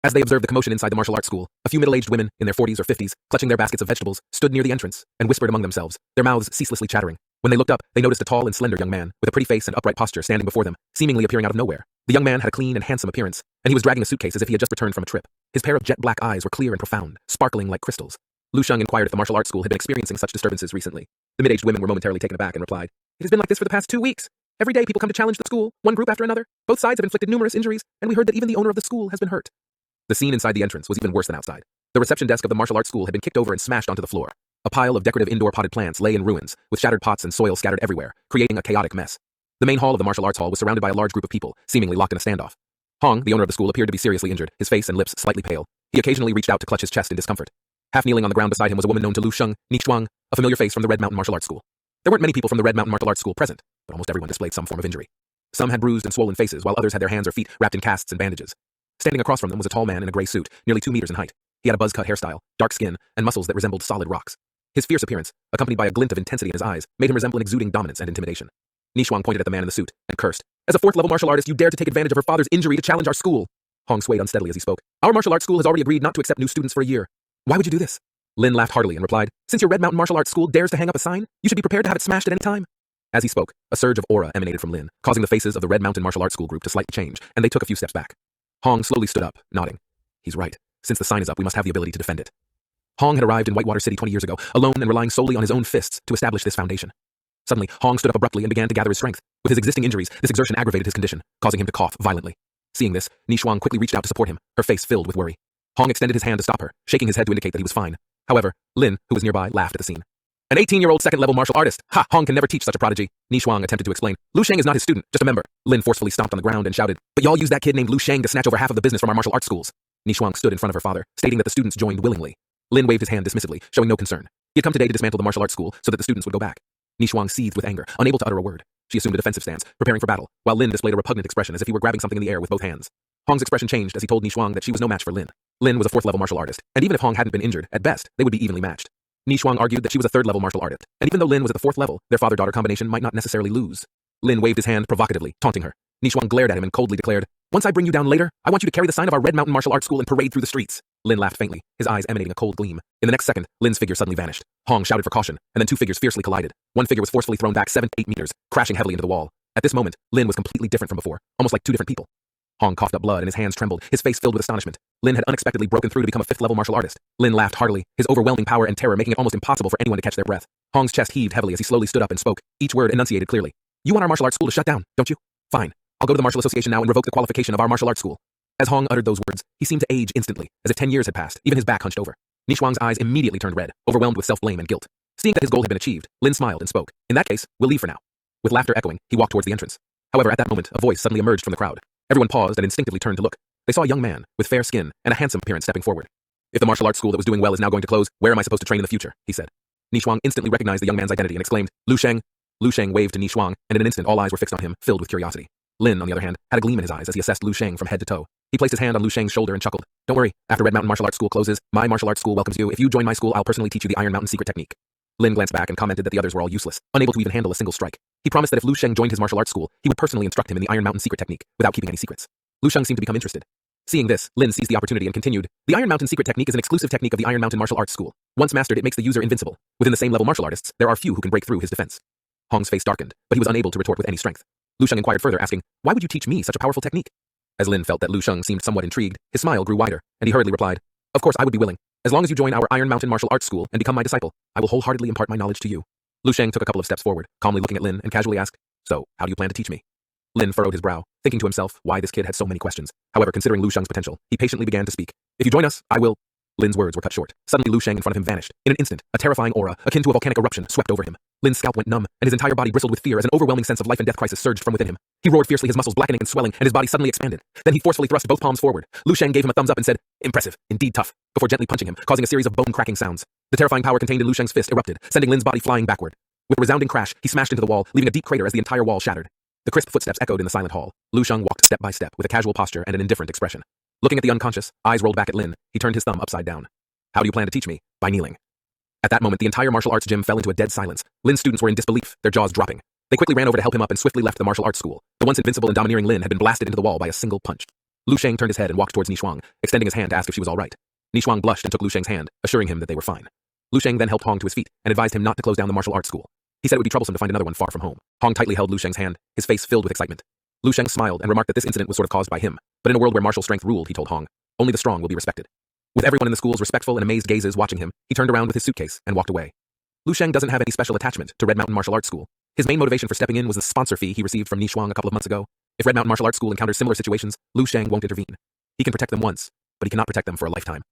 As they observed the commotion inside the martial arts school, a few middle-aged women, in their 40s or 50s, clutching their baskets of vegetables, stood near the entrance and whispered among themselves, their mouths ceaselessly chattering. When they looked up, they noticed a tall and slender young man, with a pretty face and upright posture standing before them, seemingly appearing out of nowhere. The young man had a clean and handsome appearance, and he was dragging a suitcase as if he had just returned from a trip. His pair of jet-black eyes were clear and profound, sparkling like crystals. Lu Sheng inquired if the martial arts school had been experiencing such disturbances recently. The mid-aged women were momentarily taken aback and replied, "It has been like this for the past 2 weeks. Every day people come to challenge the school, one group after another. Both sides have inflicted numerous injuries, and we heard that even the owner of the school has been hurt." The scene inside the entrance was even worse than outside. The reception desk of the martial arts school had been kicked over and smashed onto the floor. A pile of decorative indoor potted plants lay in ruins, with shattered pots and soil scattered everywhere, creating a chaotic mess. The main hall of the martial arts hall was surrounded by a large group of people, seemingly locked in a standoff. Hong, the owner of the school, appeared to be seriously injured, his face and lips slightly pale. He occasionally reached out to clutch his chest in discomfort. Half kneeling on the ground beside him was a woman known to Lu Sheng, Ni Shuang, a familiar face from the Red Mountain Martial Arts School. There weren't many people from the Red Mountain Martial Arts School present, but almost everyone displayed some form of injury. Some had bruised and swollen faces, while others had their hands or feet wrapped in casts and bandages. Standing across from them was a tall man in a gray suit, nearly 2 meters in height. He had a buzz-cut hairstyle, dark skin, and muscles that resembled solid rocks. His fierce appearance, accompanied by a glint of intensity in his eyes, made him resemble an exuding dominance and intimidation. Ni Shuang pointed at the man in the suit and cursed. "As a 4th-level martial artist, you dare to take advantage of her father's injury to challenge our school." Hong swayed unsteadily as he spoke. "Our martial arts school has already agreed not to accept new students for a year. Why would you do this?" Lin laughed heartily and replied, "Since your Red Mountain Martial Arts School dares to hang up a sign, you should be prepared to have it smashed at any time." As he spoke, a surge of aura emanated from Lin, causing the faces of the Red Mountain Martial Arts School group to slightly change, and they took a few steps back. Hong slowly stood up, nodding. "He's right. Since the sign is up, we must have the ability to defend it." Hong had arrived in Whitewater City 20 years ago, alone and relying solely on his own fists to establish this foundation. Suddenly, Hong stood up abruptly and began to gather his strength. With his existing injuries, this exertion aggravated his condition, causing him to cough violently. Seeing this, Ni Shuang quickly reached out to support him, her face filled with worry. Hong extended his hand to stop her, shaking his head to indicate that he was fine. However, Lin, who was nearby, laughed at the scene. "An 18-year-old second-level martial artist! Ha! Hong can never teach such a prodigy." Ni Shuang attempted to explain. "Lu Sheng is not his student, just a member." Lin forcefully stomped on the ground and shouted, "But y'all use that kid named Lu Sheng to snatch over half of the business from our martial arts schools." Ni Shuang stood in front of her father, stating that the students joined willingly. Lin waved his hand dismissively, showing no concern. He had come today to dismantle the martial arts school so that the students would go back. Ni Shuang seethed with anger, unable to utter a word. She assumed a defensive stance, preparing for battle, while Lin displayed a repugnant expression as if he were grabbing something in the air with both hands. Hong's expression changed as he told Ni Shuang that she was no match for Lin. Lin was a 4th-level martial artist, and even if Hong hadn't been injured, at best, they would be evenly matched. Ni Shuang argued that she was a 3rd-level martial artist, and even though Lin was at the 4th level, their father-daughter combination might not necessarily lose. Lin waved his hand provocatively, taunting her. Ni Shuang glared at him and coldly declared, "Once I bring you down later, I want you to carry the sign of our Red Mountain Martial Arts School and parade through the streets." Lin laughed faintly, his eyes emanating a cold gleam. In the next second, Lin's figure suddenly vanished. Hong shouted for caution, and then 2 figures fiercely collided. One figure was forcefully thrown back 7 to 8 meters, crashing heavily into the wall. At this moment, Lin was completely different from before, almost like 2 different people. Hong coughed up blood and his hands trembled, his face filled with astonishment. Lin had unexpectedly broken through to become a 5th-level martial artist. Lin laughed heartily, his overwhelming power and terror making it almost impossible for anyone to catch their breath. Hong's chest heaved heavily as he slowly stood up and spoke, each word enunciated clearly. "You want our martial arts school to shut down, don't you? Fine. I'll go to the Martial Association now and revoke the qualification of our martial arts school." As Hong uttered those words, he seemed to age instantly, as if 10 years had passed, even his back hunched over. Ni Shuang's eyes immediately turned red, overwhelmed with self-blame and guilt. Seeing that his goal had been achieved, Lin smiled and spoke. "In that case, we'll leave for now." With laughter echoing, he walked towards the entrance. However, at that moment, a voice suddenly emerged from the crowd. Everyone paused and instinctively turned to look. They saw a young man, with fair skin and a handsome appearance stepping forward. "If the martial arts school that was doing well is now going to close, where am I supposed to train in the future?" he said. Ni Shuang instantly recognized the young man's identity and exclaimed, "Lu Sheng." Lu Sheng waved to Ni Shuang, and in an instant all eyes were fixed on him, filled with curiosity. Lin, on the other hand, had a gleam in his eyes as he assessed Lu Sheng from head to toe. He placed his hand on Lu Sheng's shoulder and chuckled. "Don't worry, after Red Mountain Martial Arts School closes, my martial arts school welcomes you. If you join my school, I'll personally teach you the Iron Mountain secret technique." Lin glanced back and commented that the others were all useless, unable to even handle a single strike. He promised that if Lu Sheng joined his martial arts school, he would personally instruct him in the Iron Mountain secret technique, without keeping any secrets. Lu Sheng seemed to become interested. Seeing this, Lin seized the opportunity and continued, "The Iron Mountain secret technique is an exclusive technique of the Iron Mountain Martial Arts School. Once mastered, it makes the user invincible. Within the same level martial artists, there are few who can break through his defense." Hong's face darkened, but he was unable to retort with any strength. Lu Sheng inquired further, asking, "Why would you teach me such a powerful technique?" As Lin felt that Lu Sheng seemed somewhat intrigued, his smile grew wider, and he hurriedly replied, "Of course I would be willing. As long as you join our Iron Mountain Martial Arts School and become my disciple, I will wholeheartedly impart my knowledge to you." Lu Sheng took a couple of steps forward, calmly looking at Lin, and casually asked, "So, how do you plan to teach me?" Lin furrowed his brow, thinking to himself why this kid had so many questions. However, considering Lu Sheng's potential, he patiently began to speak. "If you join us, I will—" Lin's words were cut short. Suddenly Lu Sheng in front of him vanished. In an instant, a terrifying aura, akin to a volcanic eruption, swept over him. Lin's scalp went numb, and his entire body bristled with fear as an overwhelming sense of life and death crisis surged from within him. He roared fiercely, his muscles blackening and swelling, and his body suddenly expanded. Then he forcefully thrust both palms forward. Lu Sheng gave him a thumbs up and said, "Impressive, indeed tough," before gently punching him, causing a series of bone-cracking sounds. The terrifying power contained in Lu Sheng's fist erupted, sending Lin's body flying backward. With a resounding crash, he smashed into the wall, leaving a deep crater as the entire wall shattered. The crisp footsteps echoed in the silent hall. Lu Sheng walked step by step with a casual posture and an indifferent expression. Looking at the unconscious, eyes rolled back at Lin, he turned his thumb upside down. "How do you plan to teach me?" "By kneeling." At that moment, the entire martial arts gym fell into a dead silence. Lin's students were in disbelief, their jaws dropping. They quickly ran over to help him up and swiftly left the martial arts school. The once invincible and domineering Lin had been blasted into the wall by a single punch. Lu Sheng turned his head and walked towards Nishuang, extending his hand to ask if she was all right. Nishuang blushed and took Lu Sheng's hand, assuring him that they were fine. Lu Sheng then helped Hong to his feet and advised him not to close down the martial arts school. He said it would be troublesome to find another one far from home. Hong tightly held Lu Sheng's hand, his face filled with excitement. Lu Sheng smiled and remarked that this incident was sort of caused by him, but in a world where martial strength ruled, he told Hong, only the strong will be respected. With everyone in the school's respectful and amazed gazes watching him, he turned around with his suitcase and walked away. Lu Sheng doesn't have any special attachment to Red Mountain Martial Arts School. His main motivation for stepping in was the sponsor fee he received from Nishuang a couple of months ago. If Red Mountain Martial Arts School encounters similar situations, Lu Sheng won't intervene. He can protect them once, but he cannot protect them for a lifetime.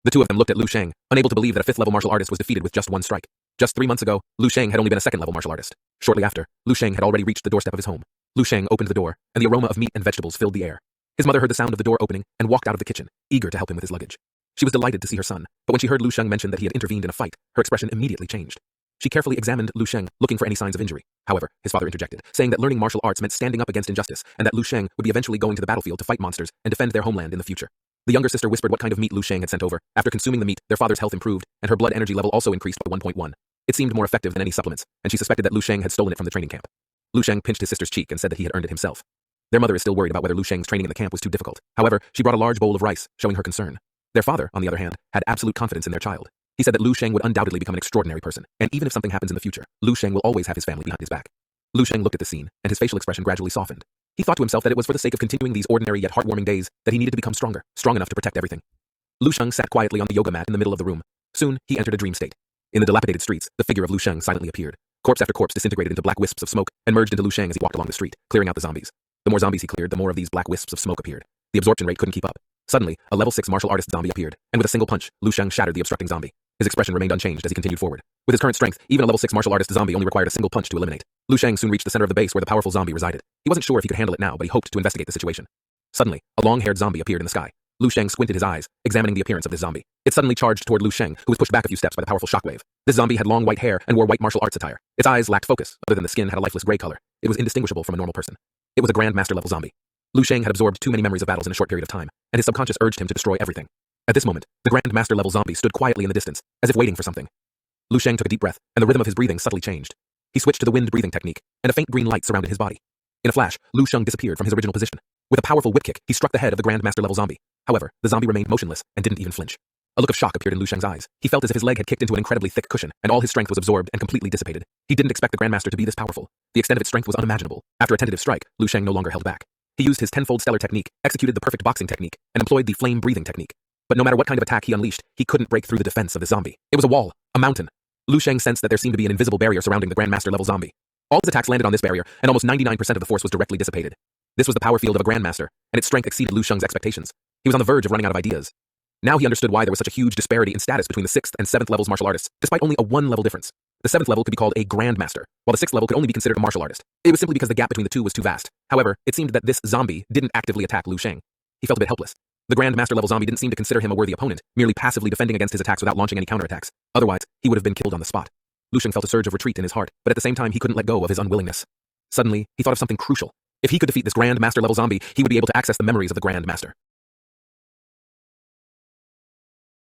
The two of them looked at Lu Sheng, unable to believe that a 5th level martial artist was defeated with just one strike. Just 3 months ago, Lu Sheng had only been a 2nd level martial artist. Shortly after, Lu Sheng had already reached the doorstep of his home. Lu Sheng opened the door, and the aroma of meat and vegetables filled the air. His mother heard the sound of the door opening and walked out of the kitchen, eager to help him with his luggage. She was delighted to see her son, but when she heard Lu Sheng mention that he had intervened in a fight, her expression immediately changed. She carefully examined Lu Sheng, looking for any signs of injury. However, his father interjected, saying that learning martial arts meant standing up against injustice, and that Lu Sheng would be eventually going to the battlefield to fight monsters and defend their homeland in the future. The younger sister whispered what kind of meat Lu Sheng had sent over. After consuming the meat, their father's health improved, and her blood energy level also increased by 1.1. It seemed more effective than any supplements, and she suspected that Lu Sheng had stolen it from the training camp. Lu Sheng pinched his sister's cheek and said that he had earned it himself. Their mother is still worried about whether Lu Sheng's training in the camp was too difficult. However, she brought a large bowl of rice, showing her concern. Their father, on the other hand, had absolute confidence in their child. He said that Lu Sheng would undoubtedly become an extraordinary person, and even if something happens in the future, Lu Sheng will always have his family behind his back. Lu Sheng looked at the scene, and his facial expression gradually softened. He thought to himself that it was for the sake of continuing these ordinary yet heartwarming days that he needed to become stronger, strong enough to protect everything. Lu Sheng sat quietly on the yoga mat in the middle of the room. Soon, he entered a dream state. In the dilapidated streets, the figure of Lu Sheng silently appeared. Corpse after corpse disintegrated into black wisps of smoke and merged into Lu Sheng as he walked along the street, clearing out the zombies. The more zombies he cleared, the more of these black wisps of smoke appeared. The absorption rate couldn't keep up. Suddenly, a level 6 martial artist zombie appeared, and with a single punch, Lu Sheng shattered the obstructing zombie. His expression remained unchanged as he continued forward. With his current strength, even a level 6 martial artist zombie only required a single punch to eliminate. Lu Sheng soon reached the center of the base where the powerful zombie resided. He wasn't sure if he could handle it now, but he hoped to investigate the situation. Suddenly, a long-haired zombie appeared in the sky. Lu Sheng squinted his eyes, examining the appearance of this zombie. It suddenly charged toward Lu Sheng, who was pushed back a few steps by the powerful shockwave. This zombie had long white hair and wore white martial arts attire. Its eyes lacked focus, other than the skin had a lifeless gray color. It was indistinguishable from a normal person. It was a Grand Master level zombie. Lu Sheng had absorbed too many memories of battles in a short period of time, and his subconscious urged him to destroy everything. At this moment, the Grand Master level zombie stood quietly in the distance, as if waiting for something. Lu Sheng took a deep breath, and the rhythm of his breathing subtly changed. He switched to the wind breathing technique, and a faint green light surrounded his body. In a flash, Lu Sheng disappeared from his original position. With a powerful whip kick, he struck the head of the Grand Master level zombie. However, the zombie remained motionless and didn't even flinch. A look of shock appeared in Lu Sheng's eyes. He felt as if his leg had kicked into an incredibly thick cushion, and all his strength was absorbed and completely dissipated. He didn't expect the Grandmaster to be this powerful. The extent of its strength was unimaginable. After a tentative strike, Lu Sheng no longer held back. He used his tenfold stellar technique, executed the perfect boxing technique, and employed the flame breathing technique. But no matter what kind of attack he unleashed, he couldn't break through the defense of the zombie. It was a wall, a mountain. Lu Sheng sensed that there seemed to be an invisible barrier surrounding the Grandmaster level zombie. All his attacks landed on this barrier, and almost 99% of the force was directly dissipated. This was the power field of a Grandmaster, and its strength exceeded Lu Sheng's expectations. He was on the verge of running out of ideas. Now he understood why there was such a huge disparity in status between the 6th and 7th levels martial artists, despite only a 1-level difference. The 7th level could be called a Grandmaster, while the 6th level could only be considered a martial artist. It was simply because the gap between the two was too vast. However, it seemed that this zombie didn't actively attack Lu Sheng. He felt a bit helpless. The Grandmaster level zombie didn't seem to consider him a worthy opponent, merely passively defending against his attacks without launching any counterattacks. Otherwise, he would have been killed on the spot. Lu Sheng felt a surge of retreat in his heart, but at the same time he couldn't let go of his unwillingness. Suddenly, he thought of something crucial. If he could defeat this Grandmaster level zombie, he would be able to access the memories of the Grandmaster.